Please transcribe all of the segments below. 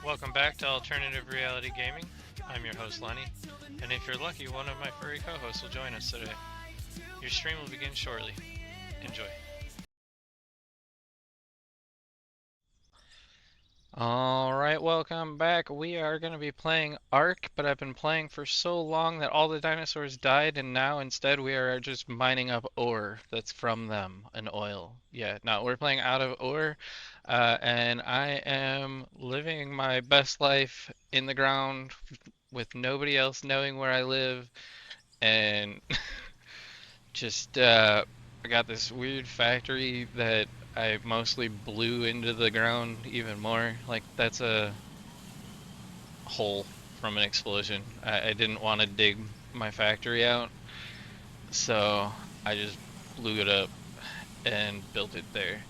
Welcome back to Alternative Reality Gaming. I'm your host Lenny, and if you're lucky, one of my furry co-hosts will join us today. Your stream will begin shortly. Enjoy. Alright, welcome back. We are going to be playing Ark, but I've been playing for so long that all the dinosaurs died, and now instead we are just mining up ore that's from them, and oil. Yeah, no, we're playing out of ore, and I am living my best life in the ground with nobody else knowing where I live, and just, I got this weird factory that I mostly blew into the ground even more. Like, that's a hole from an explosion. I didn't want to dig my factory out, so I just blew it up and built it there.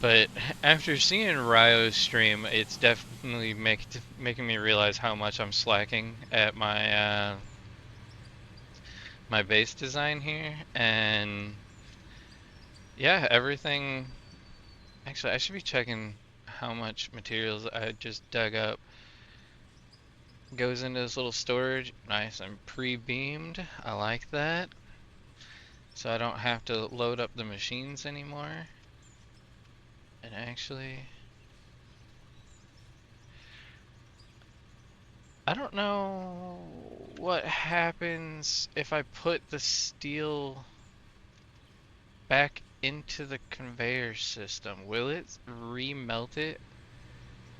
But after seeing Ryo's stream, it's definitely making me realize how much I'm slacking at my my base design here, and yeah, everything. Actually, I should be checking how much materials I just dug up. Goes into this little storage. Nice and pre-beamed. I like that. So I don't have to load up the machines anymore. And actually, I don't know what happens if I put the steel back into the conveyor system. Will it remelt it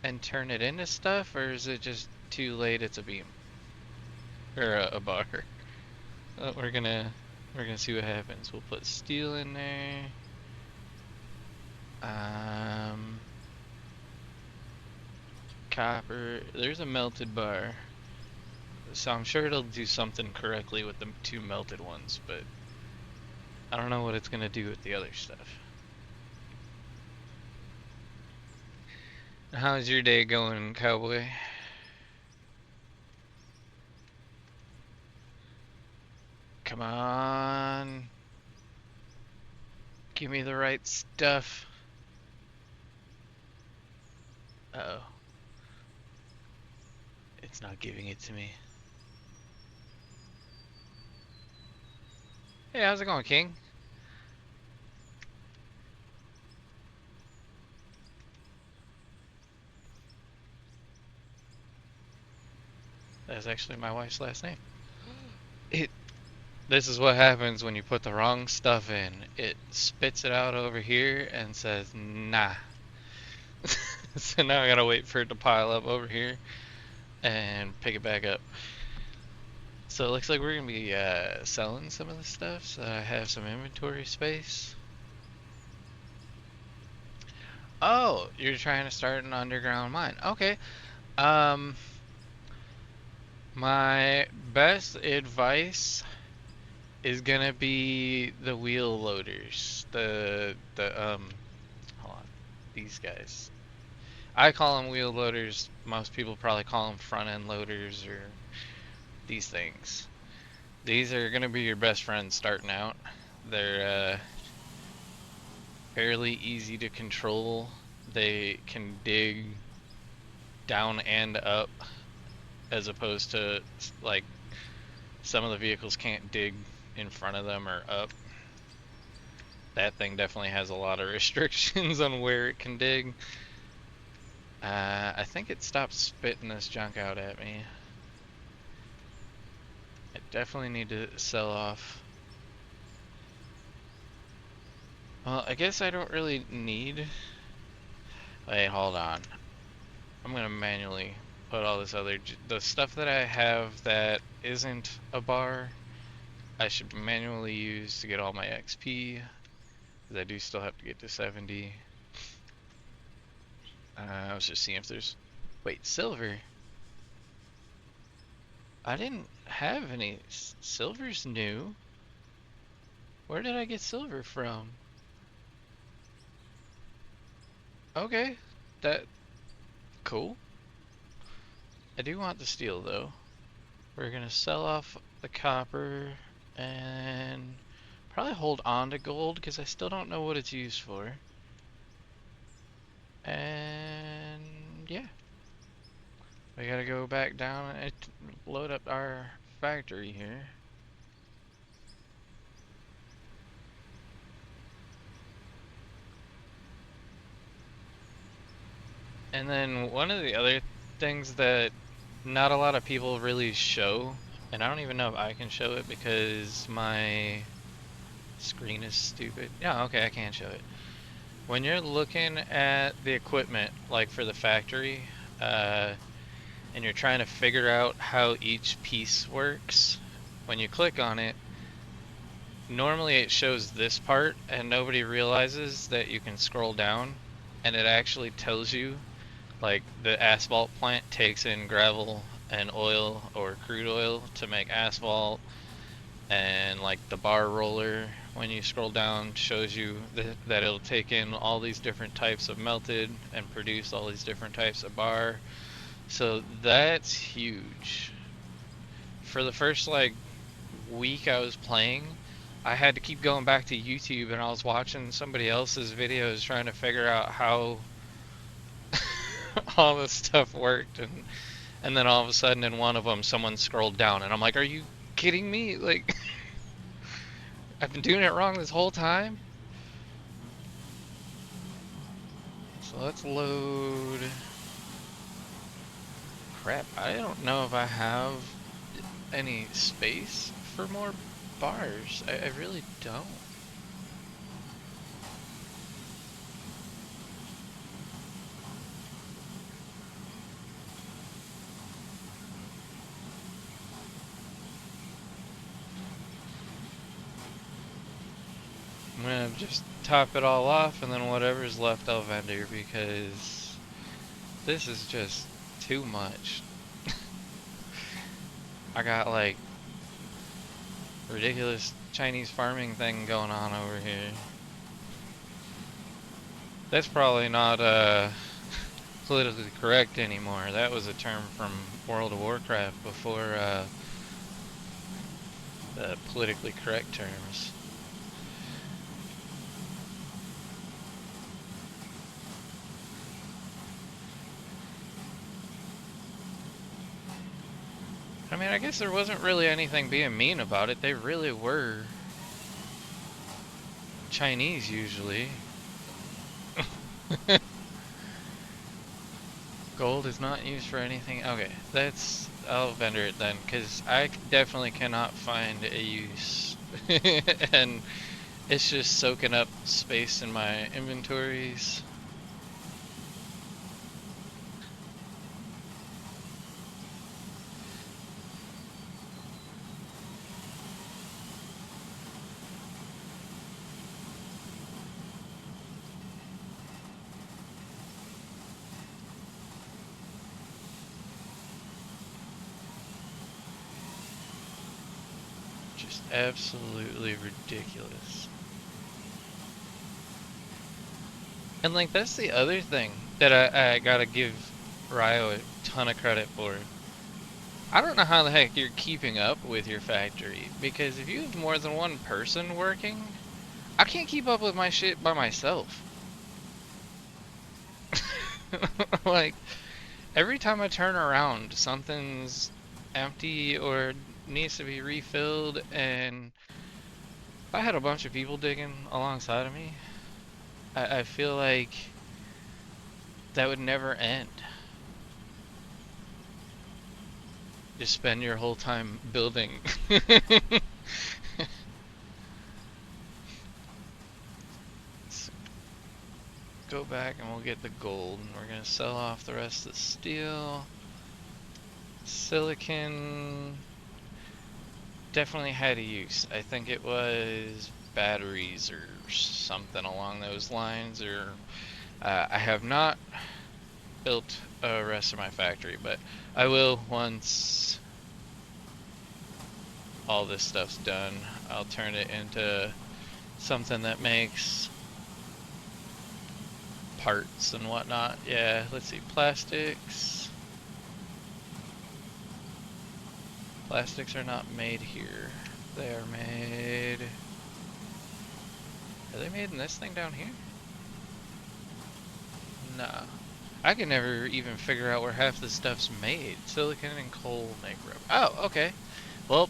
and turn it into stuff, or is it just too late? It's a beam or a bar. We're gonna see what happens. We'll put steel in there. Copper. There's a melted bar, so I'm sure it'll do something correctly with the two melted ones, but I don't know what it's gonna do with the other stuff. How's your day going, cowboy? Come on. Give me the right stuff. Uh-oh. It's not giving it to me. Hey, how's it going, King? That's actually my wife's last name. This is what happens when you put the wrong stuff in. It spits it out over here and says, nah. So now I gotta wait for it to pile up over here and pick it back up. So it looks like we're gonna be selling some of this stuff, so I have some inventory space. Oh, you're trying to start an underground mine. Okay. My best advice is gonna be the wheel loaders. Hold on, these guys. I call them wheel loaders. Most people probably call them front end loaders or these things. These are gonna be your best friends starting out. They're fairly easy to control. They can dig down and up, as opposed to like some of the vehicles can't dig in front of them or up. That thing definitely has a lot of restrictions on where it can dig. I think it stopped spitting this junk out at me. I definitely need to sell off. Well, I guess I don't really need... Wait, hold on. I'm gonna manually put all this other... The stuff that I have that isn't a bar, I should manually use to get all my XP, because I do still have to get to 70. I was just seeing if there's... Wait, silver? I didn't have any... Silver's new. Where did I get silver from? Okay, that... Cool. I do want the steel though. We're gonna sell off the copper and Probably hold on to gold because I still don't know what it's used for. And yeah, we gotta go back down and load up our factory here. And then one of the other things that not a lot of people really show, and I don't even know if I can show it because my screen is stupid. Yeah, okay, I can show it. When you're looking at the equipment, like for the factory, and you're trying to figure out how each piece works, when you click on it, normally it shows this part and nobody realizes that you can scroll down and it actually tells you, like, the asphalt plant takes in gravel and oil or crude oil to make asphalt, and like the bar roller, when you scroll down, shows you that it'll take in all these different types of melted and produce all these different types of bar. So that's huge. For the first like week I was playing, I had to keep going back to YouTube and I was watching somebody else's videos trying to figure out how all this stuff worked, and then all of a sudden in one of them someone scrolled down and I'm like, are you kidding me? Like, I've been doing it wrong this whole time? So let's load. Crap, I don't know if I have any space for more bars. I really don't. I'm gonna just top it all off and then whatever's left I'll vendor because this is just too much. I got like ridiculous Chinese farming thing going on over here. That's probably not politically correct anymore. That was a term from World of Warcraft before the politically correct terms. I mean, I guess there wasn't really anything being mean about it. They really were Chinese usually. Gold is not used for anything. Okay, I'll vendor it then, because I definitely cannot find a use. And it's just soaking up space in my inventories. Just absolutely ridiculous. And like, that's the other thing that I gotta give Ryo a ton of credit for. I don't know how the heck you're keeping up with your factory, because if you have more than one person working, I can't keep up with my shit by myself. Like, every time I turn around, something's empty or needs to be refilled, and if I had a bunch of people digging alongside of me, I feel like that would never end. Just spend your whole time building. Let's go back and we'll get the gold. We're gonna sell off the rest of the steel. Silicon definitely had a use. I think it was batteries or something along those lines, or I have not built the rest of my factory, but I will once all this stuff's done. I'll turn it into something that makes parts and whatnot. Yeah, let's see, plastics. Plastics are not made here. They are made Are they made in this thing down here? Nah. I can never even figure out where half the stuff's made. Silicon and coal make rubber. Oh, okay. Well,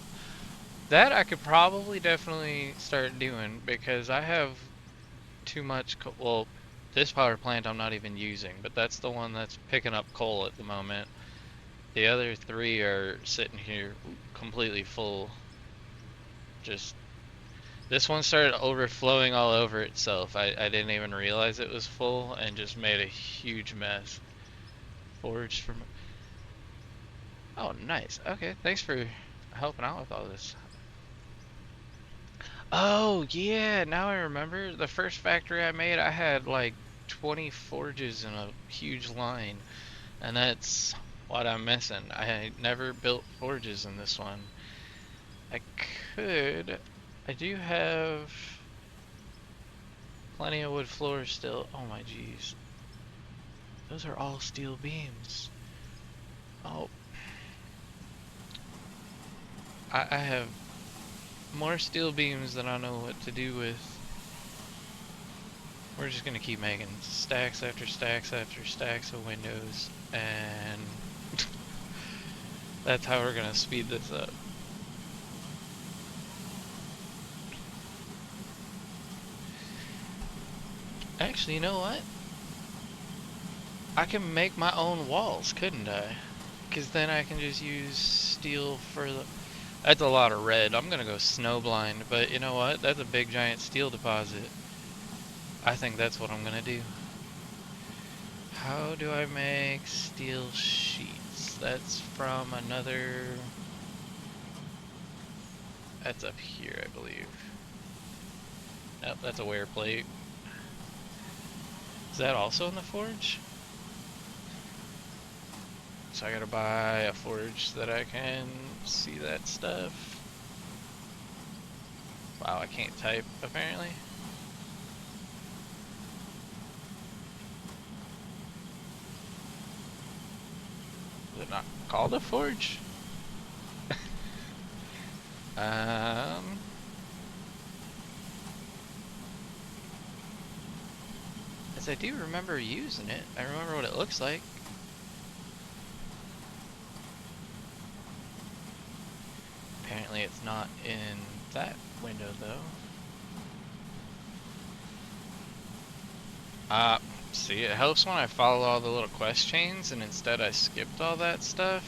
that I could probably definitely start doing because I have too much coal. Well, this power plant I'm not even using, but that's the one that's picking up coal at the moment. The other three are sitting here completely full. Just this one started overflowing all over itself. I didn't even realize it was full and just made a huge mess. Forged from. Oh, nice. Okay, thanks for helping out with all this. Oh, yeah, now I remember. The first factory I made, I had like 20 forges in a huge line. And that's what I'm missing. I never built forges in this one. I could. I do have plenty of wood floors still. Oh my jeez. Those are all steel beams. Oh. I have more steel beams than I know what to do with. We're just gonna keep making stacks after stacks after stacks of windows, and that's how we're gonna speed this up. Actually, you know what? I can make my own walls, couldn't I? Because then I can just use steel for the... That's a lot of red. I'm gonna go snowblind, but you know what? That's a big giant steel deposit. I think that's what I'm gonna do. How do I make steel sheets? That's from another... That's up here, I believe. Nope, that's a wear plate. Is that also in the forge? So I gotta buy a forge so that I can see that stuff. Wow, I can't type, apparently. Is it not called a forge? As I do remember using it. I remember what it looks like. Apparently it's not in that window though. See, it helps when I follow all the little quest chains, and instead I skipped all that stuff.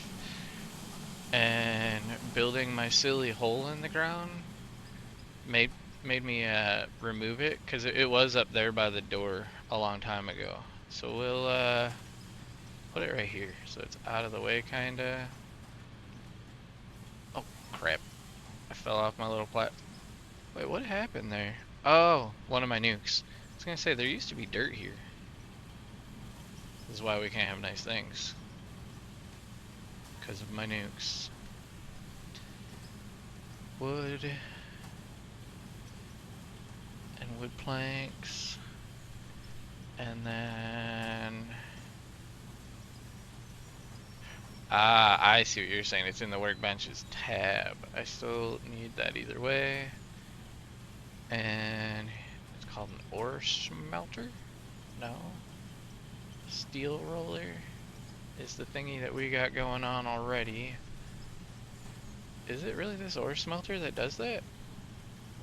And building my silly hole in the ground made me remove it, because it was up there by the door a long time ago. So we'll put it right here, so it's out of the way, kinda. Oh, crap. I fell off my little plat. Wait, what happened there? Oh, one of my nukes. I was gonna say, there used to be dirt here. This is why we can't have nice things. Because of my nukes. Wood. And wood planks. And then... Ah, I see what you're saying. It's in the workbenches tab. I still need that either way. And it's called an ore smelter? No. Steel roller is the thingy that we got going on already. Is it really this ore smelter that does that?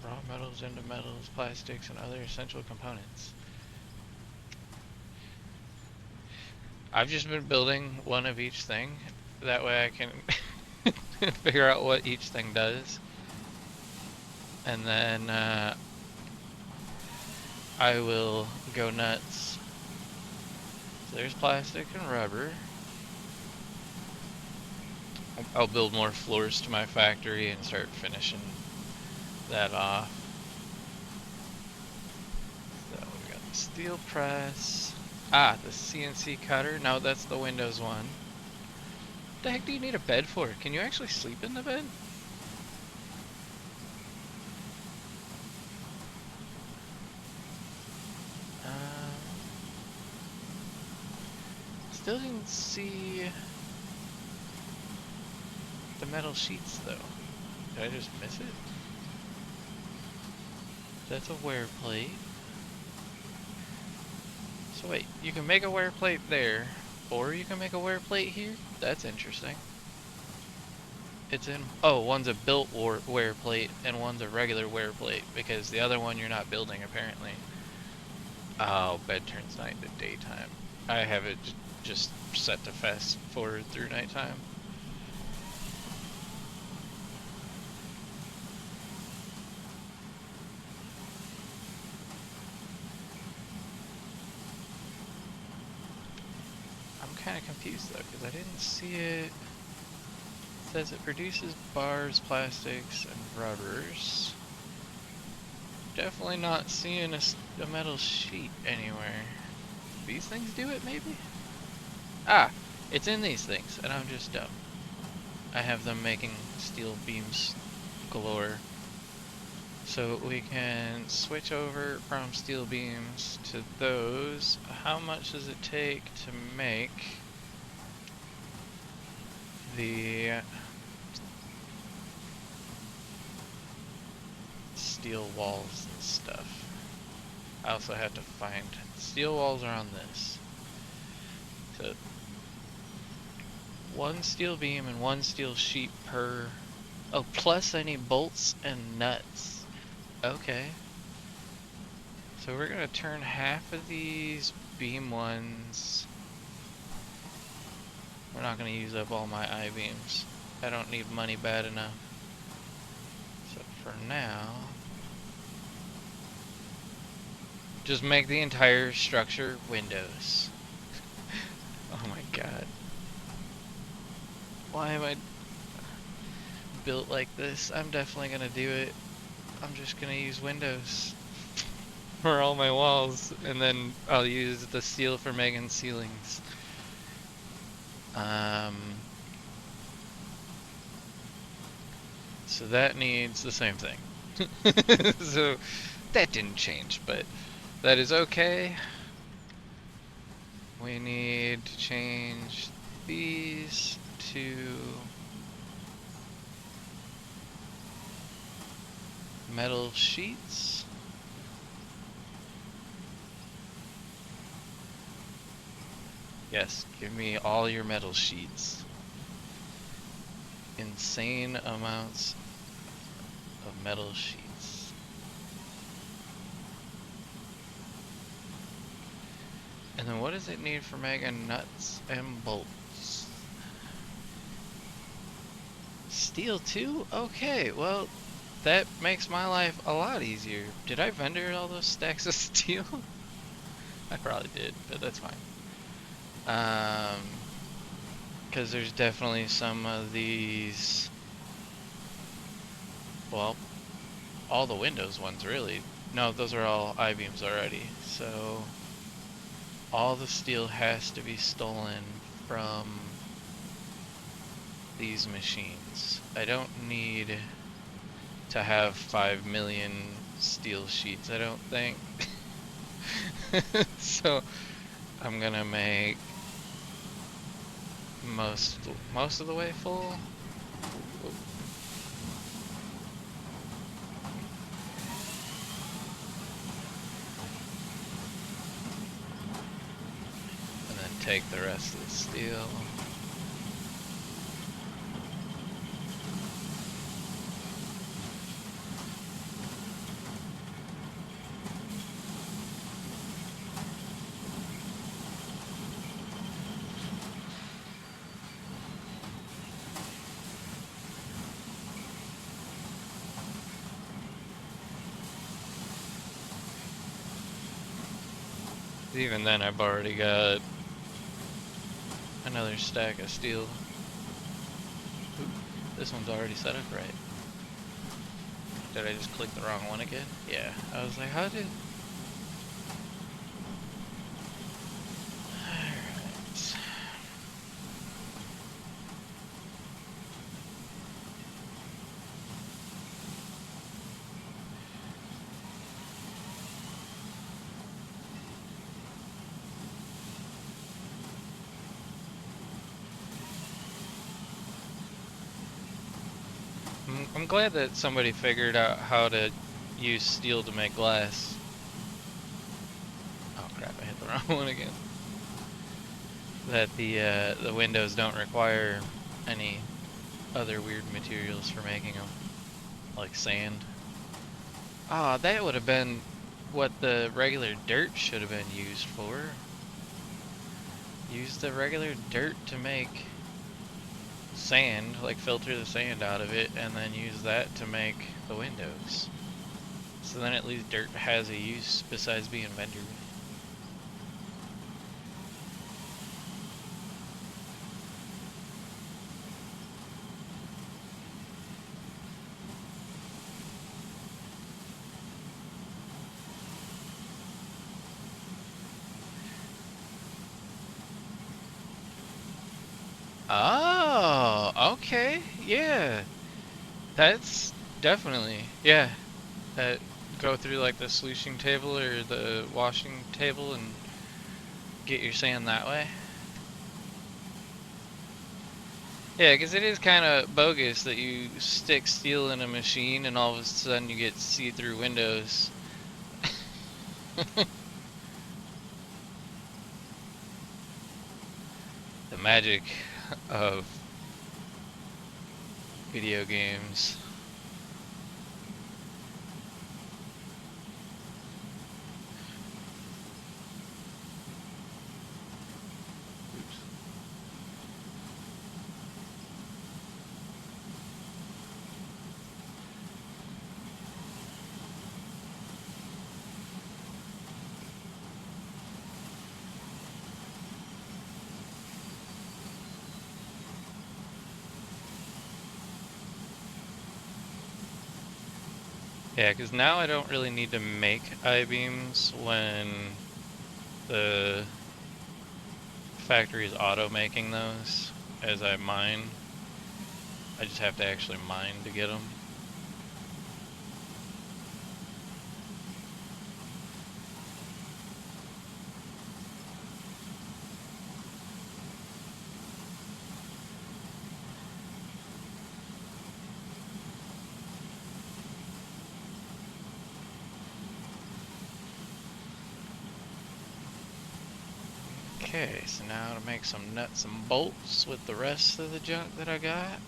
Raw metals into metals, plastics, and other essential components. I've just been building one of each thing. That way I can figure out what each thing does. And then I will go nuts. So there's plastic and rubber. I'll build more floors to my factory and start finishing that off. So we got the steel press. Ah, the CNC cutter. No, that's the Windows one. What the heck do you need a bed for? Can you actually sleep in the bed? Still didn't see the metal sheets though. Did I just miss it? That's a wear plate. So wait, you can make a wear plate there, or you can make a wear plate here? That's interesting. It's in, oh, one's a built wear plate and one's a regular wear plate, because the other one you're not building apparently. Oh, bed turns night to daytime. I have it just set to fast forward through nighttime. I'm kind of confused though, because I didn't see it. It says it produces bars, plastics, and rubbers. Definitely not seeing a metal sheet anywhere. These things do it, maybe? Ah, it's in these things, and I'm just dumb. I have them making steel beams galore. So we can switch over from steel beams to those. How much does it take to make the steel walls and stuff? I also have to find steel walls are on this. So one steel beam and one steel sheet per. Oh, plus I need bolts and nuts. Okay. So we're gonna turn half of these beam ones. We're not gonna use up all my I-beams. I don't need money bad enough. So for now, just make the entire structure windows. Oh my god. Why am I built like this? I'm definitely gonna do it. I'm just gonna use windows for all my walls, and then I'll use the steel for making ceilings. So that needs the same thing. So that didn't change, but that is okay. We need to change these to metal sheets. Yes, give me all your metal sheets. Insane amounts of metal sheets. And then what does it need for making nuts and bolts? Steel too? Okay, well, that makes my life a lot easier. Did I vendor all those stacks of steel? I probably did, but that's fine. Because there's definitely some of these, well, all the Windows ones really. No, those are all I-beams already. So all the steel has to be stolen from these machines. I don't need to have 5 million steel sheets, I don't think. So I'm gonna make most of the way full. And then take the rest of the steel. Even then, I've already got another stack of steel. Oop, this one's already set up right. Did I just click the wrong one again? Yeah, I was like, how did... Alright. I'm glad that somebody figured out how to use steel to make glass. Oh crap, I hit the wrong one again. That the windows don't require any other weird materials for making them, like sand. Ah, that would have been what the regular dirt should have been used for. Use the regular dirt to make sand, like filter the sand out of it, and then use that to make the windows. So then at least dirt has a use besides being vendored. Oh, okay, yeah. That's definitely, yeah. Go through like the sluicing table or the washing table and get your sand that way. Yeah, because it is kind of bogus that you stick steel in a machine and all of a sudden you get see-through windows. The magic of video games. Yeah, because now I don't really need to make I-beams when the factory is auto-making those as I mine. I just have to actually mine to get them. Okay, so now to make some nuts and bolts with the rest of the junk that I got.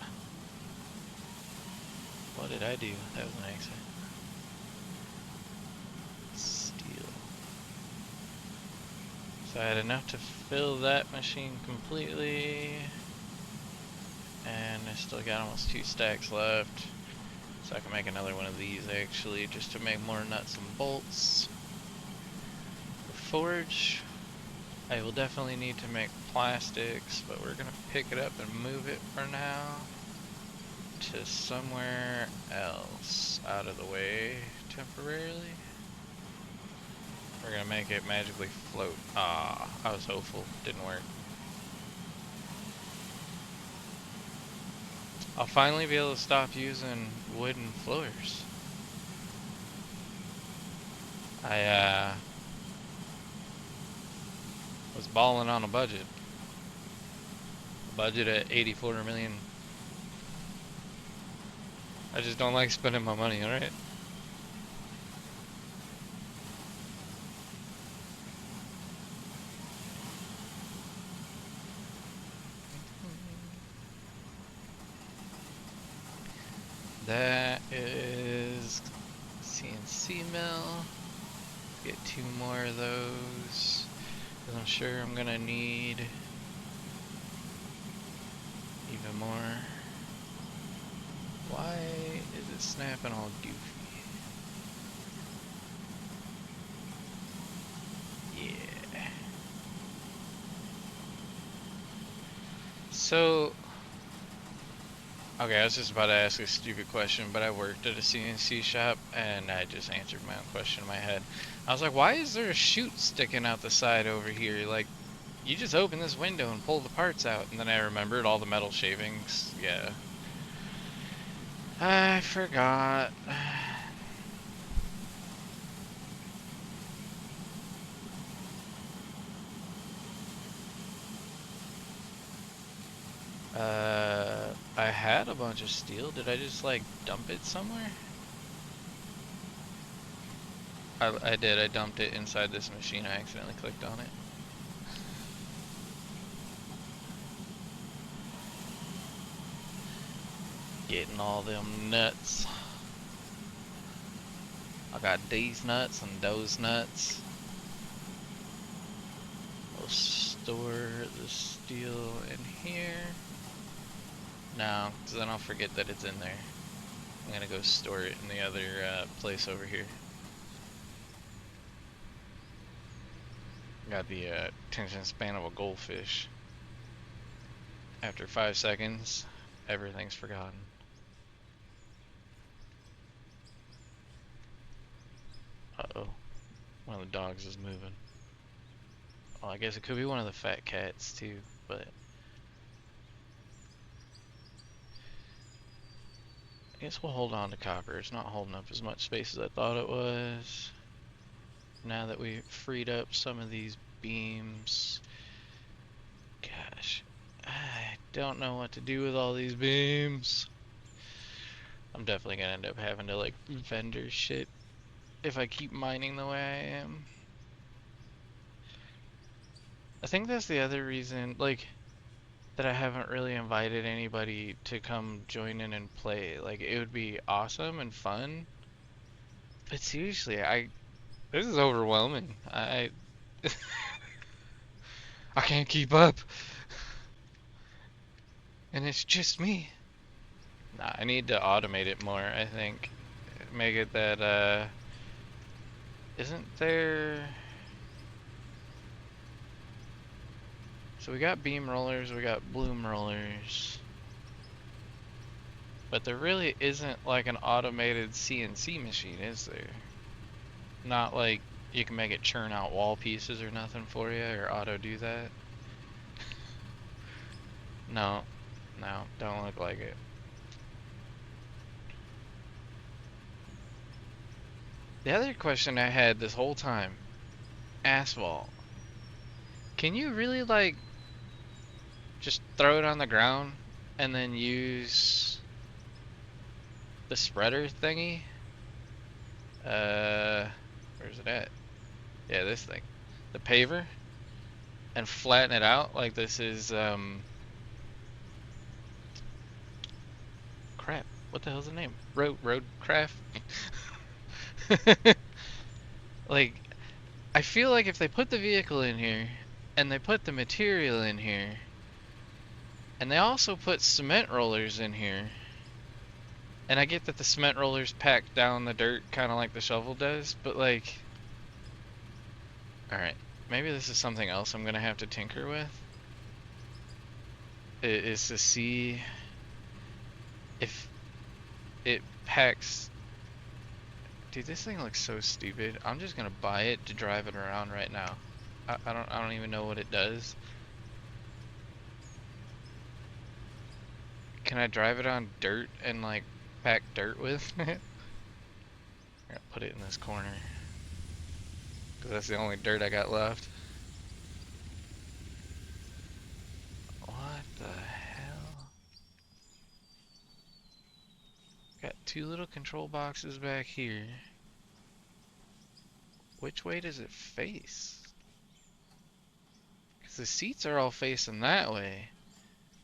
What did I do? That was an accident. Steel. So I had enough to fill that machine completely. And I still got almost 2 stacks left. So I can make another one of these actually, just to make more nuts and bolts. The forge. I will definitely need to make plastics, but we're gonna pick it up and move it for now to somewhere else out of the way temporarily. We're gonna make it magically float. Ah, I was hopeful. Didn't work. I'll finally be able to stop using wooden floors. I was balling on a budget. Budget at 84 million. I just don't like spending my money, alright? That is CNC mill. Get 2 more of those. 'Cause I'm sure I'm gonna need even more. Why is it snapping all goofy? Yeah. So, okay, I was just about to ask a stupid question, but I worked at a CNC shop and I just answered my own question in my head. I was like, why is there a chute sticking out the side over here? Like, you just open this window and pull the parts out. And then I remembered all the metal shavings. Yeah. I forgot. I had a bunch of steel. Did I just like dump it somewhere? I did. I dumped it inside this machine. I accidentally clicked on it. Getting all them nuts. I got these nuts and those nuts. We'll store the steel in here. No, because then I'll forget that it's in there. I'm gonna go store it in the other place over here. Got the attention span of a goldfish. After 5 seconds, everything's forgotten. Uh-oh. One of the dogs is moving. Well, I guess it could be one of the fat cats too, but I guess we'll hold on to copper. It's not holding up as much space as I thought it was. Now that we freed up some of these beams. Gosh, I don't know what to do with all these beams. I'm definitely gonna end up having to like vendor shit if I keep mining the way I am. I think that's the other reason, like, that I haven't really invited anybody to come join in and play. Like, it would be awesome and fun, but seriously, this is overwhelming. I can't keep up, and it's just me. Nah, I need to automate it more, I think. Make it that, isn't there... So we got beam rollers, we got bloom rollers. But there really isn't like an automated CNC machine, is there? Not like you can make it churn out wall pieces or nothing for you, or auto do that. No, no, don't look like it. The other question I had this whole time, asphalt. Can you really like just throw it on the ground and then use the spreader thingy? Where's it at? Yeah, this thing. The paver? And flatten it out like this is, crap. What the hell's the name? Roadcraft? Like, I feel like if they put the vehicle in here, and they put the material in here, and they also put cement rollers in here, and I get that the cement rollers pack down the dirt kind of like the shovel does, but like, alright, maybe this is something else I'm gonna have to tinker with. Is to see if it packs. Dude, this thing looks so stupid. I'm just gonna buy it to drive it around right now. I don't even know what it does. Can I drive it on dirt and like pack dirt with it? I'm gonna put it in this corner, because that's the only dirt I got left. What the hell? Got two little control boxes back here. Which way does it face? Because the seats are all facing that way,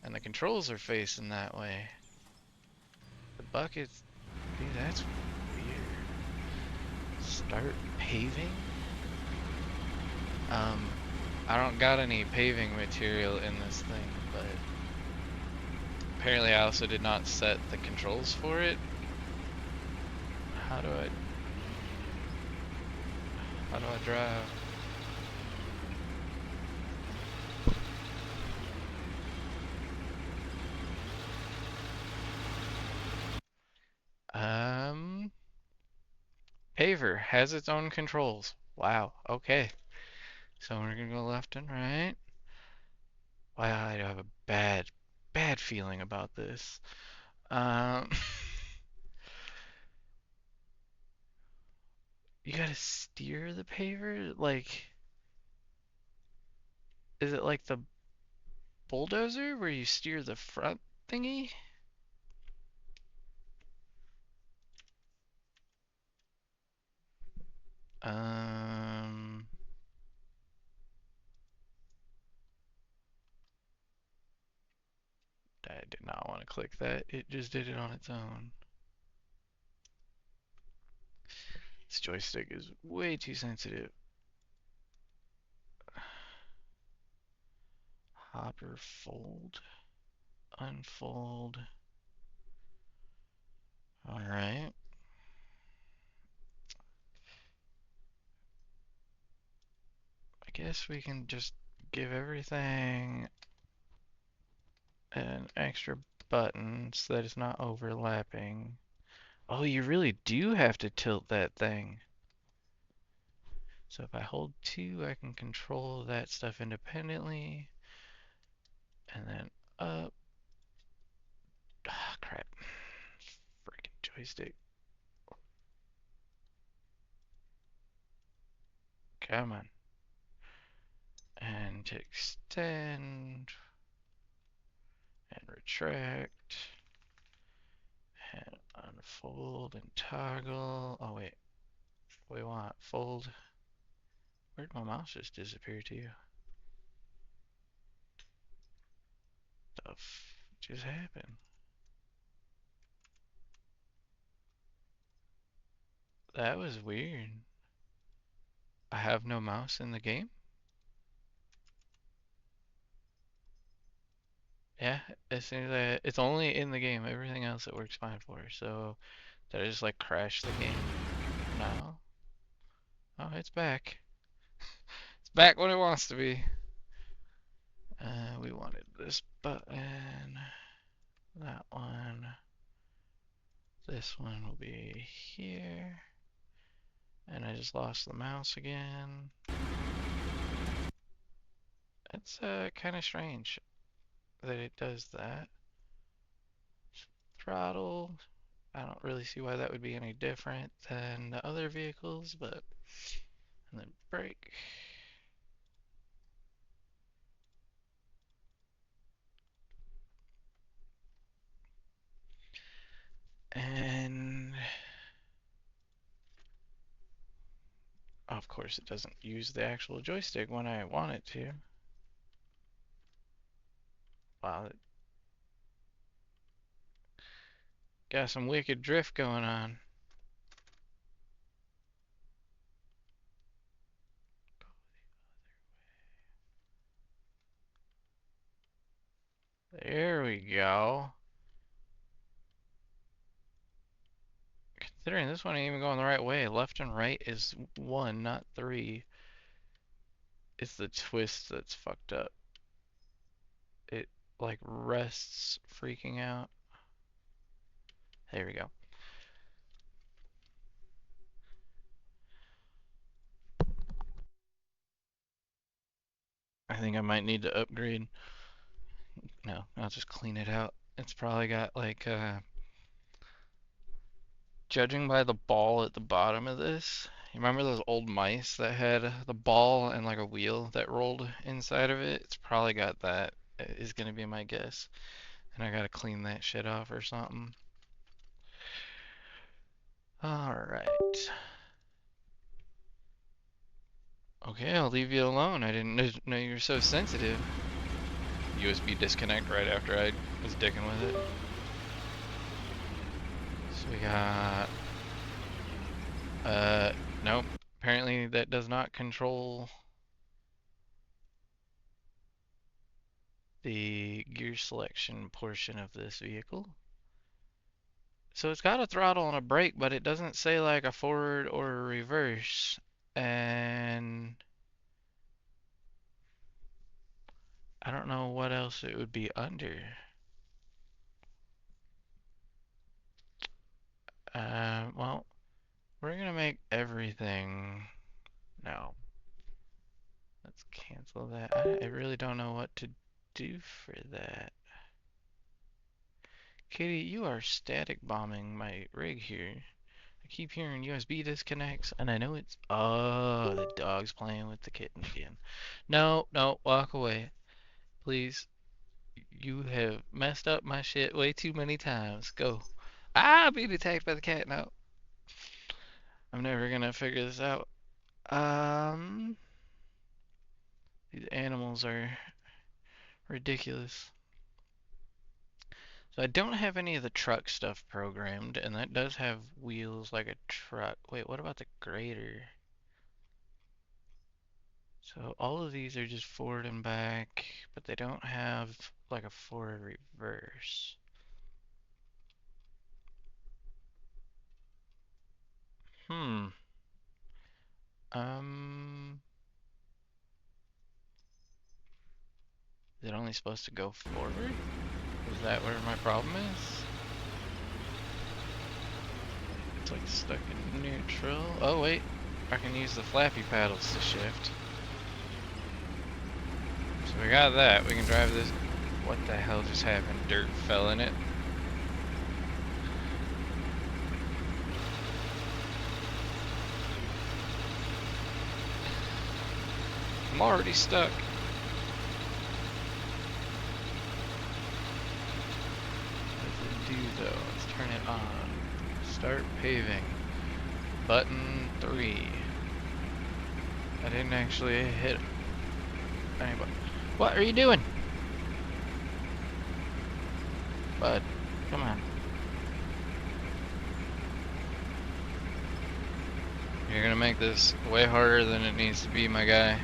and the controls are facing that way. The buckets, dude, that's weird. Start paving? I don't got any paving material in this thing, but apparently I also did not set the controls for it. How do I drive? Paver has its own controls. Wow, okay. So we're gonna go left and right. Wow, I have a bad feeling about this. Um, you gotta steer the paver? Like, is it like the bulldozer where you steer the front thingy? Um, I did not want to click that. It just did it on its own. This joystick is way too sensitive. Hopper, fold, unfold. All right. I guess we can just give everything an extra button so that it's not overlapping. Oh, you really do have to tilt that thing. So if I hold 2, I can control that stuff independently. And then up. Ah, crap. Freaking joystick. Come on. And to extend and retract and unfold and toggle. Oh wait, we want fold. Where'd my mouse just disappear to? The f just happened? That was weird. I have no mouse in the game? Yeah, as soon as it's only in the game. Everything else it works fine for. So did I just like crash the game? No. Oh, it's back. It's back when it wants to be. We wanted this button, that one. This one will be here. And I just lost the mouse again. It's kind of strange that it does that. Throttle. I don't really see why that would be any different than the other vehicles, but and then brake. And of course it doesn't use the actual joystick when I want it to. Wow, it got some wicked drift going on. There we go. Considering this one ain't even going the right way. Left and right is 1, not 3. It's the twist that's fucked up. It like rests freaking out. There we go. I think I might need to upgrade. No, I'll just clean it out. It's probably got like judging by the ball at the bottom of this, you remember those old mice that had the ball and like a wheel that rolled inside of it? It's probably got that, is gonna be my guess. And I gotta clean that shit off or something. Alright. Okay, I'll leave you alone. I didn't know you were so sensitive. USB disconnect right after I was dicking with it. So we got nope. Apparently that does not control the gear selection portion of this vehicle. So it's got a throttle and a brake, but it doesn't say like a forward or a reverse. And I don't know what else it would be under. Well, we're gonna make everything. No. Let's cancel that. I really don't know what to do for that. Kitty, you are static bombing my rig here. I keep hearing USB disconnects, and I know it's... Oh, the dog's playing with the kitten again. No, no, walk away. Please. You have messed up my shit way too many times. Go. Ah, being attacked by the cat now. I'm never gonna figure this out. Um, these animals are ridiculous. So I don't have any of the truck stuff programmed, and that does have wheels like a truck. Wait, what about the grader? So all of these are just forward and back, but they don't have like a forward reverse. Hmm. Um, is it only supposed to go forward? Is that where my problem is? It's like stuck in neutral. Oh wait, I can use the flappy paddles to shift. So we got that. We can drive this. What the hell just happened? Dirt fell in it. I'm already stuck. What does it do though? Let's turn it on. Start paving. Button 3. I didn't actually hit anybody. What are you doing? Bud, come on. You're gonna make this way harder than it needs to be, my guy.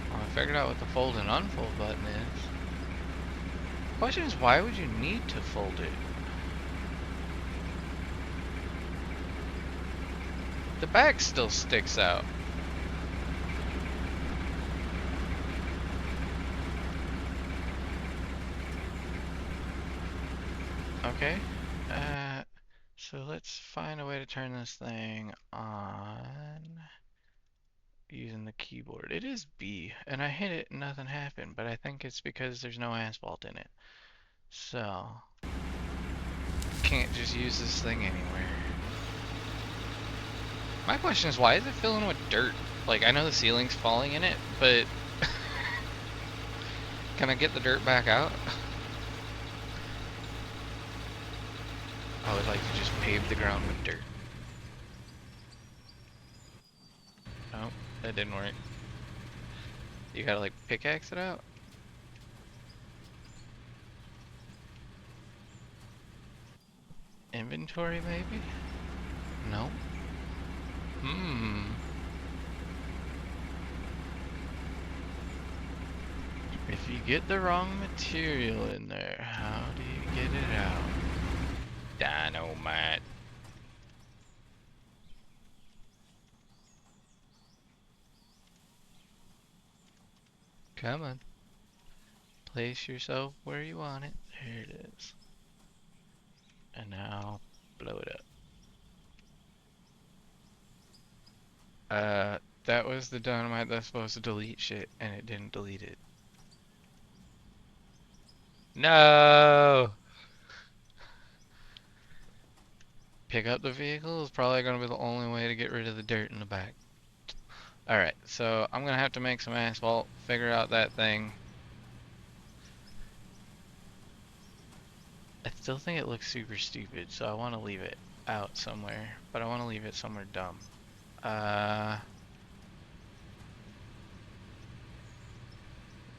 Well, I figured out what the fold and unfold button is. The question is, why would you need to fold it? The back still sticks out. Okay. So let's find a way to turn this thing on using the keyboard. It is B, and I hit it and nothing happened, but I think it's because there's no asphalt in it. So, can't just use this thing anywhere. My question is, why is it filling with dirt? Like, I know the ceiling's falling in it, but can I get the dirt back out? I would like to just pave the ground with dirt. Oh, that didn't work. You gotta like pickaxe it out? Inventory maybe? No? Hmm. If you get the wrong material in there, how do you get it out? Dynamite. Come on. Place yourself where you want it. There it is. And now blow it up. That was the dynamite that's supposed to delete shit, and it didn't delete it. No! Pick up the vehicle is probably going to be the only way to get rid of the dirt in the back. Alright, so I'm going to have to make some asphalt, figure out that thing. I still think it looks super stupid, so I want to leave it out somewhere, but I want to leave it somewhere dumb.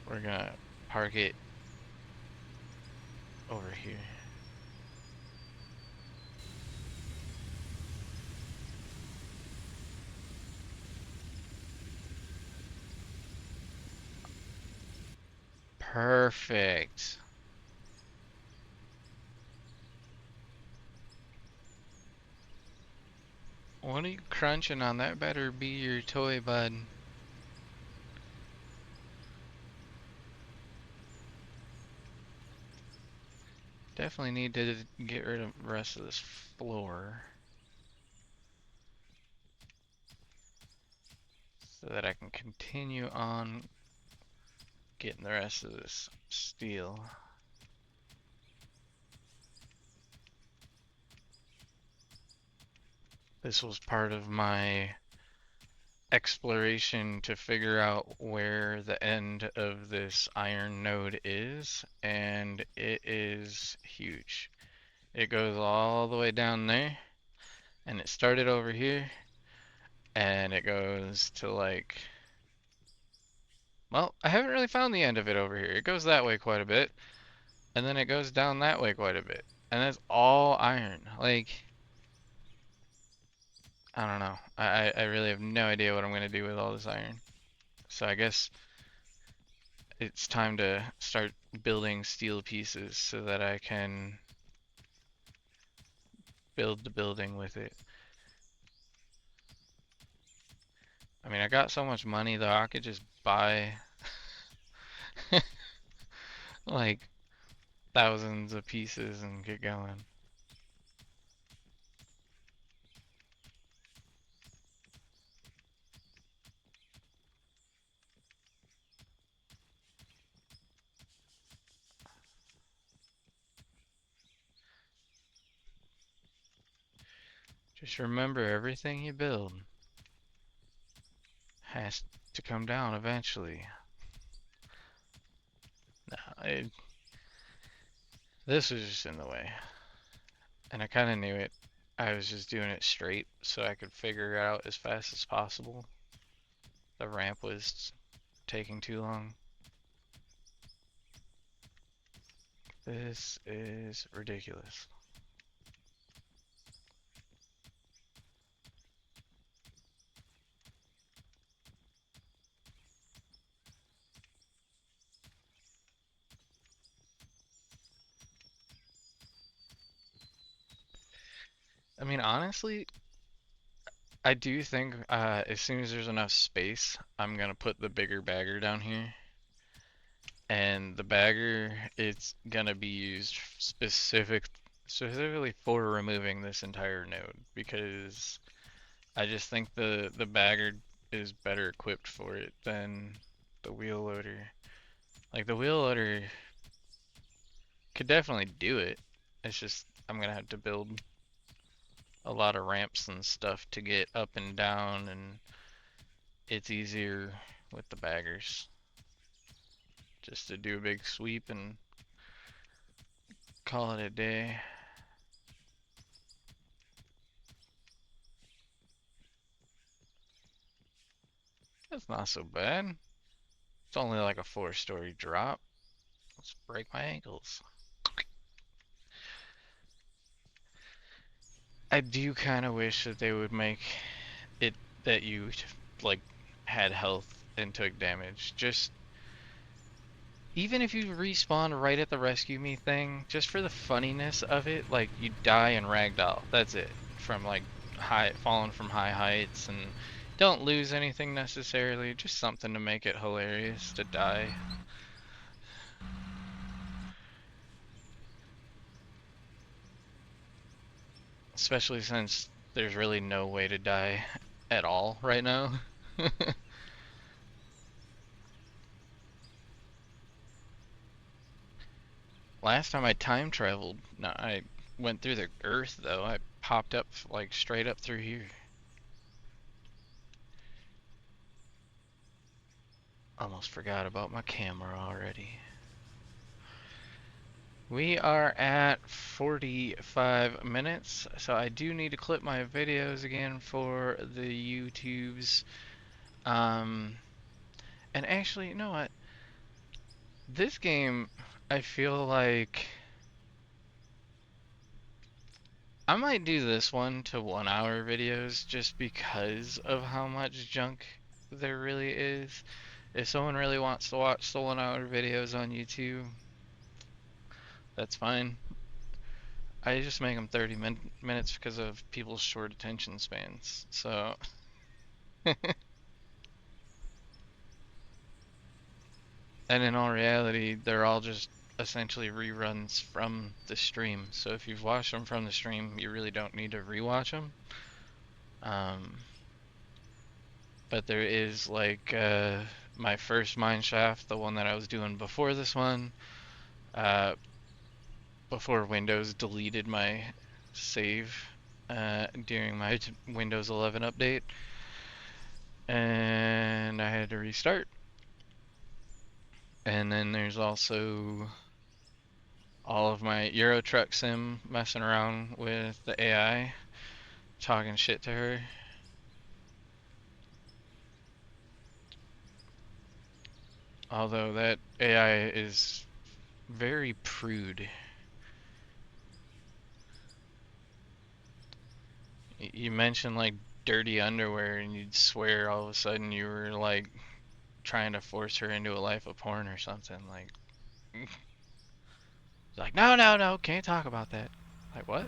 We're gonna park it over here. Perfect. What are you crunching on? That better be your toy, bud. Definitely need to get rid of the rest of this floor so that I can continue on getting the rest of this steel. This was part of my exploration to figure out where the end of this iron node is, and it is huge. It goes all the way down there, And it started over here, and it goes to like, well, I haven't really found the end of it over here. It goes that way quite a bit, and then it goes down that way quite a bit. And that's all iron. Like, I don't know. I really have no idea what I'm gonna do with all this iron. So I guess it's time to start building steel pieces so that I can build the building with it. I mean, I got so much money though, I could just buy like thousands of pieces and get going. Just remember, everything you build has to come down eventually. No, this was just in the way. And I kind of knew it. I was just doing it straight so I could figure it out as fast as possible. The ramp was taking too long. This is ridiculous. I mean, honestly, I do think as soon as there's enough space, I'm gonna put the bigger bagger down here. And the bagger, it's gonna be used specifically for removing this entire node because I just think the bagger is better equipped for it than the wheel loader. Like the wheel loader could definitely do it. It's just I'm gonna have to build a lot of ramps and stuff to get up and down, and it's easier with the baggers. Just to do a big sweep and call it a day. That's not so bad. It's only like a 4-story drop. Let's break my ankles. I do kind of wish that they would make it that you like had health and took damage. Just even if you respawn right at the rescue me thing, just for the funniness of it, like you die and ragdoll. That's it. From like falling from high heights, and don't lose anything necessarily. Just something to make it hilarious to die. Especially since there's really no way to die at all right now. Last time I time traveled, no, I went through the Earth though. I popped up like straight up through here. Almost forgot about my camera already. We are at 45 minutes, so I do need to clip my videos again for the YouTubes. Um, and actually, you know what? This game, I feel like I might do this one to 1 hour videos just because of how much junk there really is. If someone really wants to watch the 1 hour videos on YouTube, that's fine. I just make them 30 minutes because of people's short attention spans. So, and in all reality, they're all just essentially reruns from the stream. So if you've watched them from the stream, you really don't need to rewatch them. But there is like my first mineshaft, the one that I was doing before this one, uh, before Windows deleted my save during my Windows 11 update, and I had to restart. And then there's also all of my Euro Truck Sim messing around with the AI, talking shit to her. Although that AI is very prude. You mentioned like dirty underwear, and you'd swear all of a sudden you were like trying to force her into a life of porn or something. Like no, no, no, can't talk about that. Like what?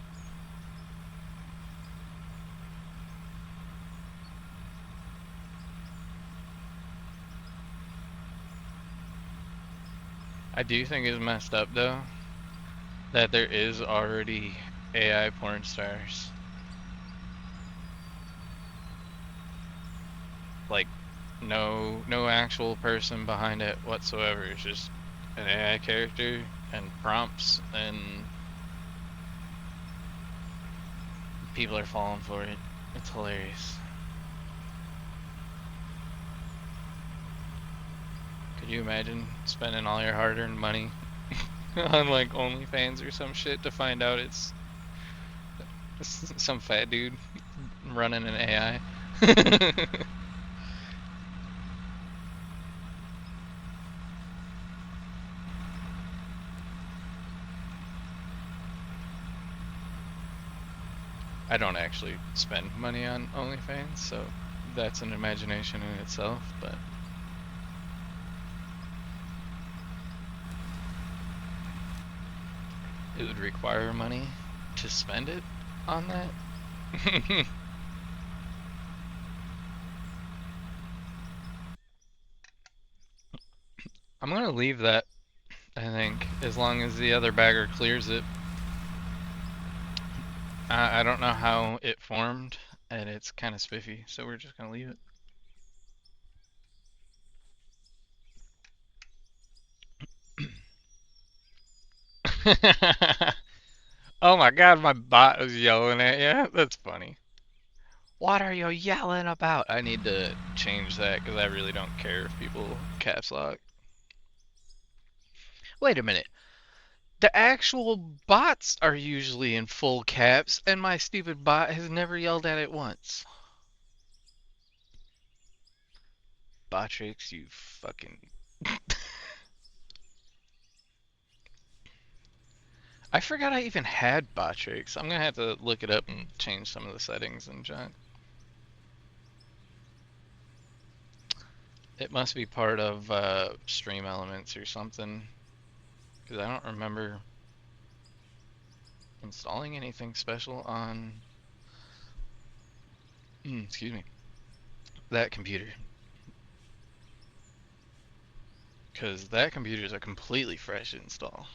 I do think it's messed up though that there is already AI porn stars. Like no actual person behind it whatsoever. It's just an AI character and prompts, and people are falling for it. It's hilarious. Could you imagine spending all your hard-earned money on like OnlyFans or some shit to find out it's some fat dude running an AI? I don't actually spend money on OnlyFans, so that's an imagination in itself, but it would require money to spend it on that. I'm gonna leave that, I think, as long as the other bagger clears it. I don't know how it formed, and it's kind of spiffy, so we're just gonna leave it. Oh my god, my bot was yelling at you. That's funny. What are you yelling about? I need to change that because I really don't care if people caps lock. Wait a minute. The actual bots are usually in full caps, and my stupid bot has never yelled at it once. Botrix, you fucking. I forgot I even had Botrix. I'm gonna have to look it up and change some of the settings and junk. It must be part of Stream Elements or something, because I don't remember installing anything special on, excuse me, that computer. Because that computer is a completely fresh install.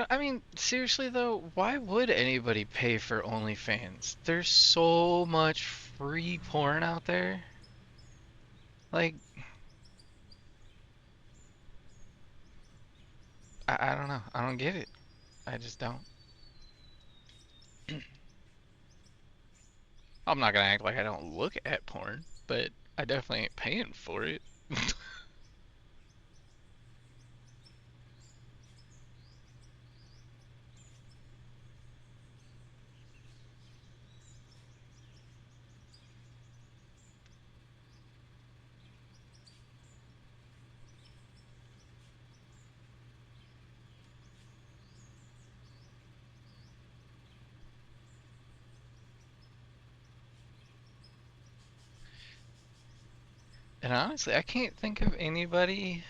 I mean, seriously though, why would anybody pay for OnlyFans? There's so much free porn out there. Like, I don't know. I don't get it. I just don't. I'm not gonna act like I don't look at porn, but I definitely ain't paying for it. And honestly, I can't think of anybody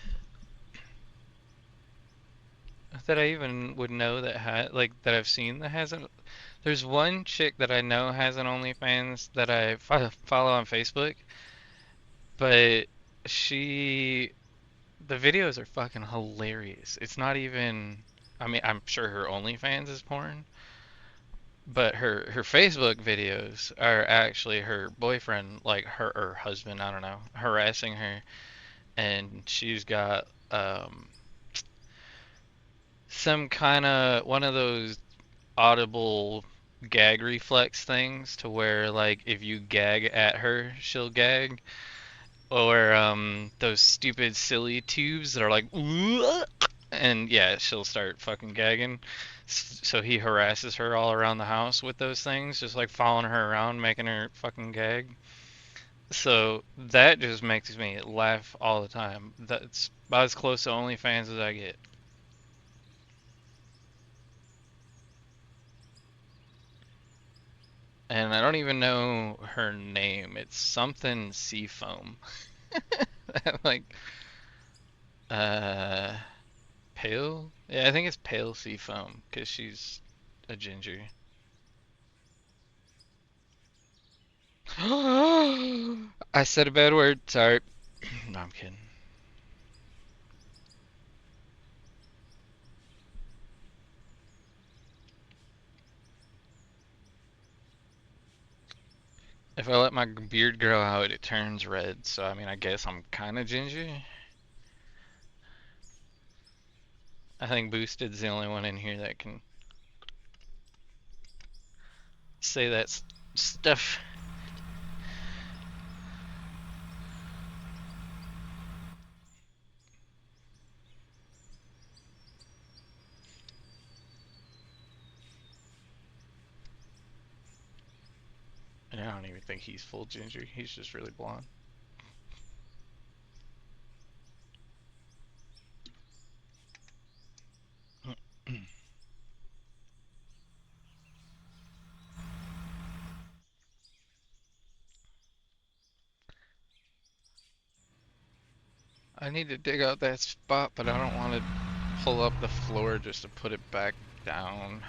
that I even would know that had like that I've seen that hasn't. There's one chick that I know has an OnlyFans that I follow on Facebook, but she the videos are fucking hilarious. It's not even. I mean, I'm sure her OnlyFans is porn, but her Facebook videos are actually her boyfriend, like her or husband, I don't know, harassing her, and she's got some kind of one of those audible gag reflex things to where like if you gag at her, she'll gag. Or those stupid silly tubes that are like and yeah, she'll start fucking gagging. So he harasses her all around the house with those things, just like following her around, making her fucking gag. So that just makes me laugh all the time. That's about as close to OnlyFans as I get. And I don't even know her name. It's something Seafoam. Like, uh, Pale? Yeah, I think it's Pale Seafoam, because she's a ginger. I said a bad word. Sorry. No, I'm kidding. If I let my beard grow out, it turns red. So, I mean, I guess I'm kind of ginger. I think Boosted's the only one in here that can say that stuff. And I don't even think he's full ginger. He's just really blonde. I need to dig out that spot, but I don't want to pull up the floor just to put it back down.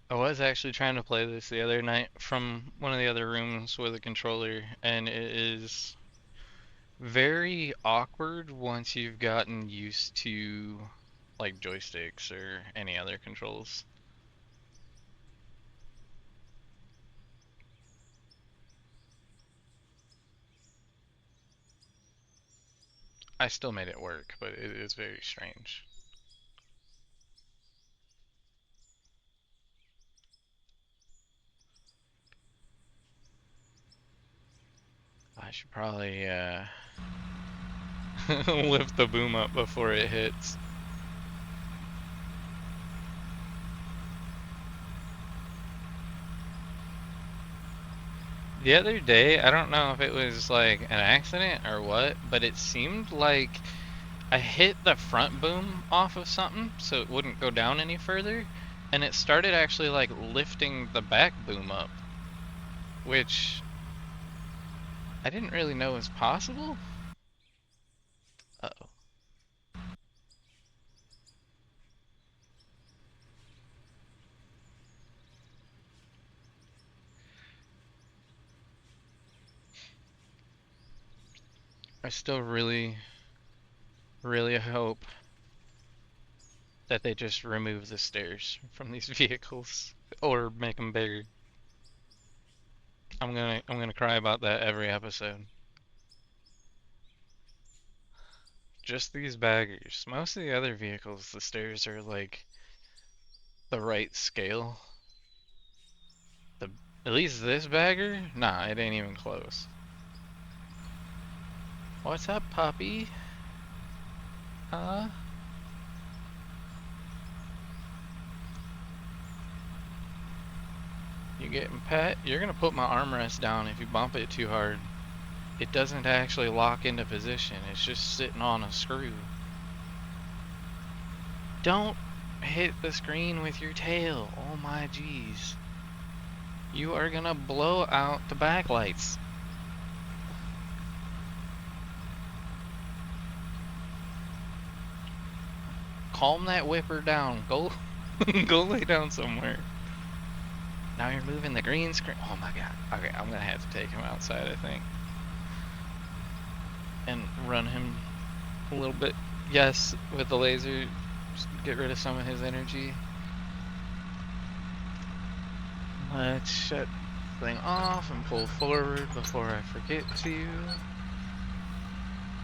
I was actually trying to play this the other night from one of the other rooms with a controller, and it is very awkward once you've gotten used to like joysticks or any other controls. I still made it work, but it is very strange. I should probably lift the boom up before it hits. The other day, I don't know if it was like an accident or what, but it seemed like I hit the front boom off of something so it wouldn't go down any further, and it started actually like lifting the back boom up, which I didn't really know was possible. Uh-oh. I still really, really hope that they just remove the stairs from these vehicles or make them bigger. I'm gonna cry about that every episode. Just these baggers. Most of the other vehicles, the stairs are like the right scale. The At least this bagger, nah, it ain't even close. What's up, puppy? Huh? You getting pet? You're gonna put my armrest down if you bump it too hard. It doesn't actually lock into position, it's just sitting on a screw. Don't hit the screen with your tail. Oh my jeez. You are gonna blow out the backlights. Calm that whipper down. Go go lay down somewhere. Now you're moving the green screen. Oh my god. Okay, I'm gonna have to take him outside, I think. And run him a little bit. Yes, with the laser, just get rid of some of his energy. Let's shut the thing off and pull forward before I forget to.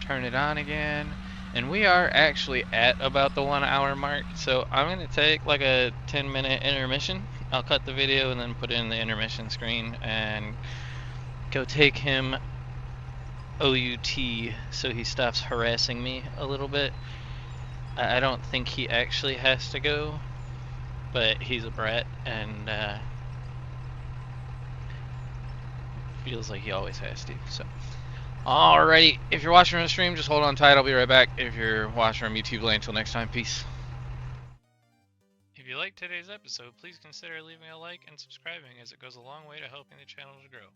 Turn it on again. And we are actually at about the 1 hour mark, so I'm going to take like a 10-minute intermission. I'll cut the video and then put in the intermission screen and go take him OUT so he stops harassing me a little bit. I don't think he actually has to go, but he's a brat and feels like he always has to. So, alrighty, if you're watching on the stream, just hold on tight. I'll be right back. If you're watching on YouTube, until next time, peace. If you liked today's episode, please consider leaving a like and subscribing, as it goes a long way to helping the channel to grow.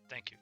Thank you.